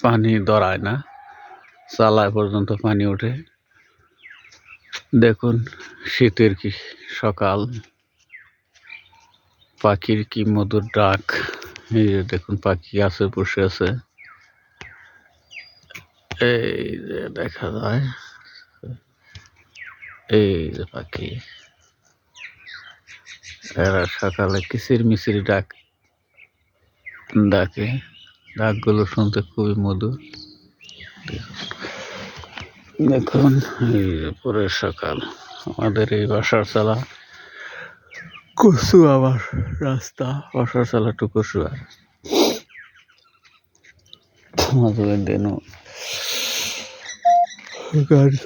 পানি দাঁড়ায় না, চালায় পর্যন্ত পানি ওঠে। দেখুন শীতের কি সকাল, পাখির কি মধুর ডাক। এই যে দেখুন পাখি গাছে বসে আছে, এই যে দেখা যায়, এই যে পাখি, এরা সকালে কিচির মিচির ডাকে, ডাকগুলো শুনতে খুবই মধুর। দেখুন এই যে পরের সকাল, আমাদের এই বাসার চালা কচু, আবার রাস্তা বাসার চালা টু কচু, আর আমাদের দিন গাড়ি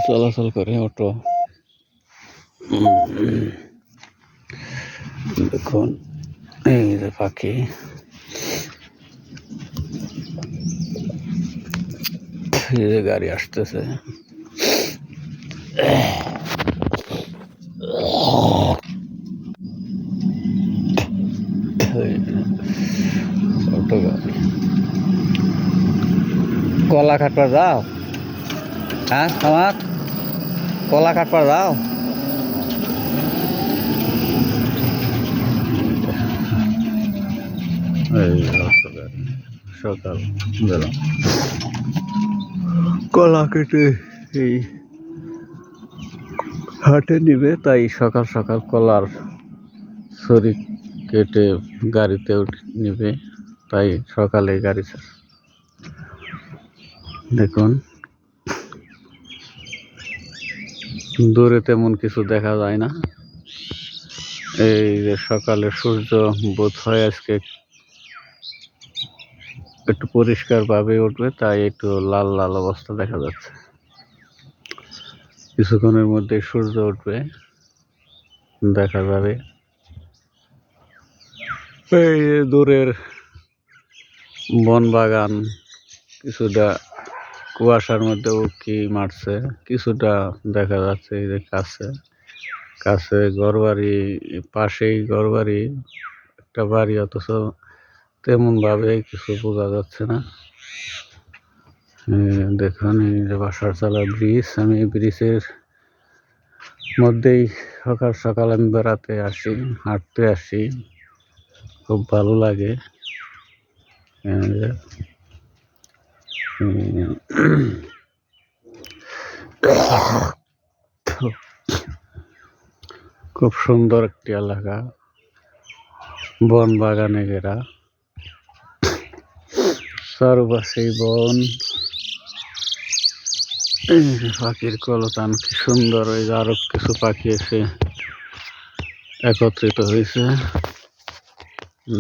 চলাচল করে, অটো। দেখুন এই যে পাখি, এই যে গাড়ি আসতেছে, অটো গাড়ি। কলা কাটবা যাও? হ্যাঁ, আমার কলা কাটবা যাও? এই অটো গাড়ি সকাল বেলা কলা কেটে এই হাটে নিবে, তাই সকাল সকাল কলার ছড়ি কেটে গাড়িতে নিবে, তাই সকালে গাড়ি ছাড়ে। দেখুন দূরে তেমন কিছু দেখা যায় না, এই যে সকালে সূর্য বোধ হয় আজকে একটু পরিষ্কার ভাবে উঠবে, তাই একটু লাল লাল অবস্থা দেখা যাচ্ছে। কিছুক্ষণের মধ্যে সূর্য উঠবে, দেখা যাবে। এই দূরের বন বাগান, কিছুটা কুয়াশার মধ্যে উঁকি মারছে, কিছুটা দেখা যাচ্ছে। এই যে কাছে ঘরবাড়ি, পাশেই ঘরবাড়ি, একটা বাড়ি, অথচ তেমন ভাবে কিছু বোঝা যাচ্ছে না। দেখুন এই যে বাসার চালা ব্রিজ, আমি ব্রিজের মধ্যেই সকাল সকাল আমি বেড়াতে আসি, হাঁটতে আসি, খুব ভালো লাগে। খুব সুন্দর একটি এলাকা, বন বাগানে ঘেরা, চারপাশেই বন। পাখির কলতান কি সুন্দর, ওই যে আরো কিছু পাখি এসে একত্রিত হয়েছে।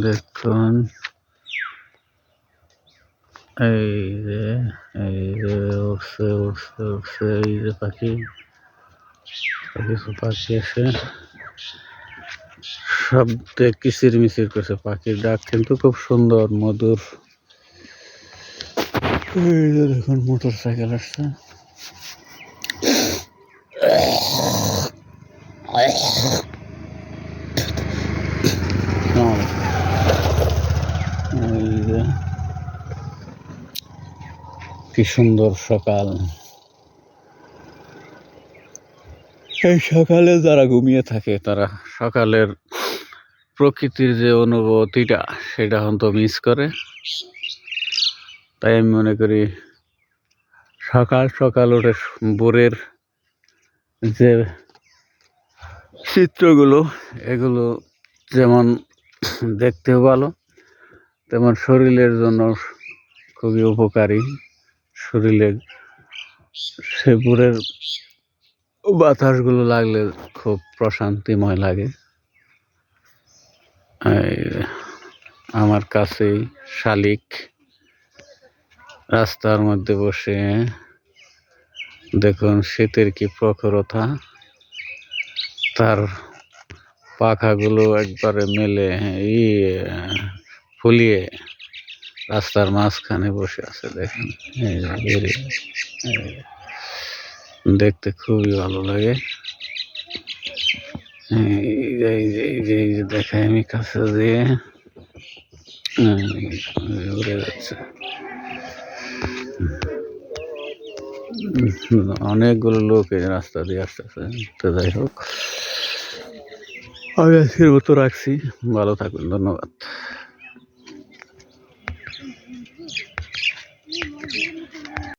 দেখুন এই যে উঠছে এই যে পাখি, কিছু পাখি এসে শব্দে কিচির মিচির করছে। পাখির ডাক কিন্তু খুব সুন্দর মধুর। এই যে দেখুন মোটর সাইকেল আসছে, কি সুন্দর সকাল। এই সকালে যারা ঘুমিয়ে থাকে, তারা সকালের প্রকৃতির যে অনুভূতিটা, সেটা হয়তো মিস করে। তাই আমি মনে করি সকাল সকাল উঠে ভোরের যে চিত্রগুলো, এগুলো যেমন দেখতেও ভালো, তেমন শরীরের জন্য খুবই উপকারী। শরীরে সে ভোরের বাতাসগুলো লাগলে খুব প্রশান্তিময় লাগে। আমার কাছেই শালিক রাস্তার মধ্যে বসে, দেখুন শীতের কি প্রখরতা, তার পাখাগুলো একবারে মেলে ফুলিয়ে রাস্তার মাঝখানে বসে আছে। দেখুন দেখতে খুবই ভালো লাগে। এই যে দেখাই আমি কাছে দিয়ে, উড়ে যাচ্ছে। অনেকগুলো লোক এই রাস্তা দিয়ে আসতেছে। তো যাই হোক, আমি আজকের মতো রাখছি। ভালো থাকুন, ধন্যবাদ।